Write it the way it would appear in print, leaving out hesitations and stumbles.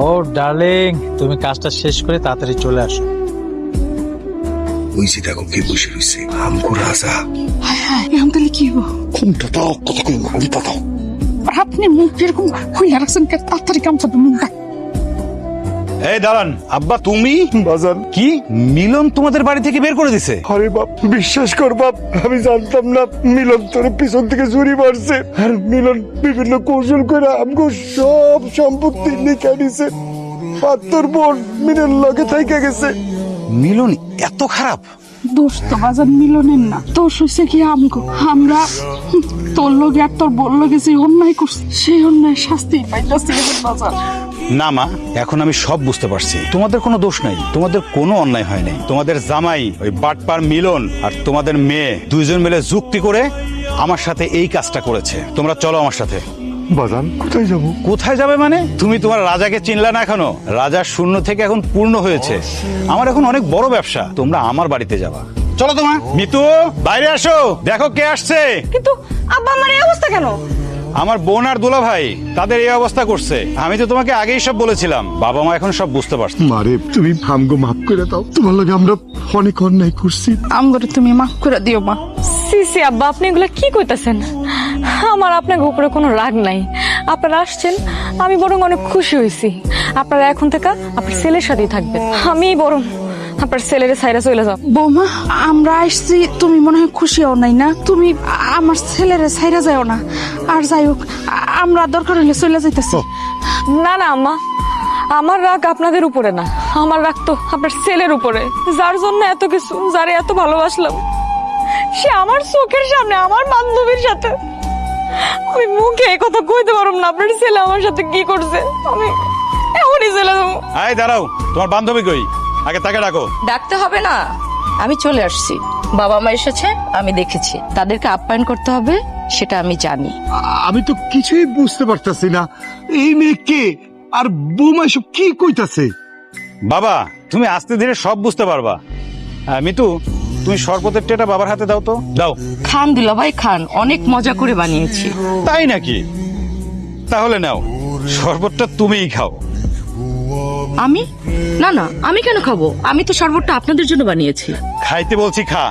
ও darling, তুমি কাজটা শেষ করে তাড়াতাড়ি চলে আসো। ওই যে দেখো কে বসে রয়েছে, আমগো রাজা। হায় হায়, এখন তাহলে কি হবো? ঘুমটা দাও, কথা কই ঘুমটা দাও। আপনি মুখ এরকম খুইলা রাখছেন কে? তাড়াতাড়ি কামড়াবে মুখটা। এই দাঁড়ান, আব্বা তুমি? বাজান, কি মিলন তোমাদের বাড়ি থেকে বের করে দিছে? আরে বাপ, বিশ্বাস কর বাপ, আমি জানতাম না মিলন তোর পিছন থেকে চুরি মারছে। আর মিলন বিভিন্ন কৌশল করে আমগো সব সম্পত্তি লিখে নিছে। আর তোর বোন মিলন লগে থাইকা গেছে। মিলন এত খারাপ? দোষ তো বাজার মিলনের না, দোষ হয়েছে কি আমগো। আমরা তোর লগে আর তোর বোন লগে যে অন্যায় করছি, সেই অন্যায় শাস্তি পাইতাছি বাজার। না মা, এখন আমি সব বুঝতে পারছি। তোমাদের কোনো দোষ নাই, তোমাদের কোনো অন্যায় হয় নাই। তোমাদের জামাই ওই বাটপার মিলন আর তোমাদের মেয়ে দুইজন মিলে যুক্তি করে আমার সাথে এই কাজটা করেছে। তোমরা চলো আমার সাথে। বাজান, কোথায় যাবো? কোথায় যাবে মানে? তুমি তোমার রাজাকে চিনলা না এখনো? রাজা শূন্য থেকে এখন পূর্ণ হয়েছে। আমার এখন অনেক বড় ব্যবসা, তোমরা আমার বাড়িতে যাবা। চলো তোমার। মিতু, বাইরে আসো, দেখো কে আসছে। কিন্তু আব্বা আমার এই অবস্থা কেন? আমার বোন আর দুলা ভাই, তাদের এই অবস্থা করছে। আমি তো তোমাকে আগেই সব বলেছিলাম। বাবা মা এখন সব বুঝতে পারছে। মারে, তুমি আমগো মাফ করে দাও, তোমার লগে আমরা অনেক অন্যায় করছি। আমগরে তুমি মাফ করে দিও মা। সিসি আব্বা, আপনি এগুলা কি কইতাছেন? আমার আপনার উপরে কোনো রাগ নাই। আপনারা আসছেন, আমি বরং অনেক খুশি হয়েছি। আপনারা এখন থেকে আপনার ছেলের সাথেই থাকবেন। আমি বরং আপনার ছেলের সাইরা চলে যাব। বৌমা, আমরা আসছি, তুমি মনে হয় খুশি হও নাই না? তুমি আমার ছেলেরে ছাইরা যাও না। আর যাই হোক, আমরা দরকার হলে চলে যাইতেছি। না না আম্মা, আমার রাগ আপনাদের উপরে না, আমার রাগ তো আপনার ছেলের উপরে, যার জন্য এত কিছু, যারে এত ভালোবাসলাম, সে আমার চোখের সামনে আমার বান্ধবীর সাথে। আমি মুখে কথা কইতে পারব না আপনার ছেলে আমার সাথে কি করছে। আমি এখনই চলে যাবো। আয় দাঁড়াও, তোমার বান্ধবী কই? আগে তাকে ডাকো। ডাকতে হবে না, আমি চলে আসছি। বাবা মা এসেছে, আমি দেখেছি। তাদেরকে আপ্যায়ন করতে হবে সেটা আমি জানি। আমি তো কিছুই বুঝতে পারতাছি না, এই মেয়ে কে আর বৌমা সব কি কইতাছে? বাবা, তুমি আস্তে ধীরে সব বুঝতে পারবা। মিতু, তুমি শরবতের টেটা বাবার হাতে দাও তো। দাও। খান দুলাভাই খান, অনেক মজা করে বানিয়েছি। তাই নাকি? তাহলে নাও, শরবতটা তুমিই খাও। আমি? না না, আমি কেন খাবো? আমি তো শরবতটা আপনাদের জন্য বানিয়েছি। খাইতে বলছি খা।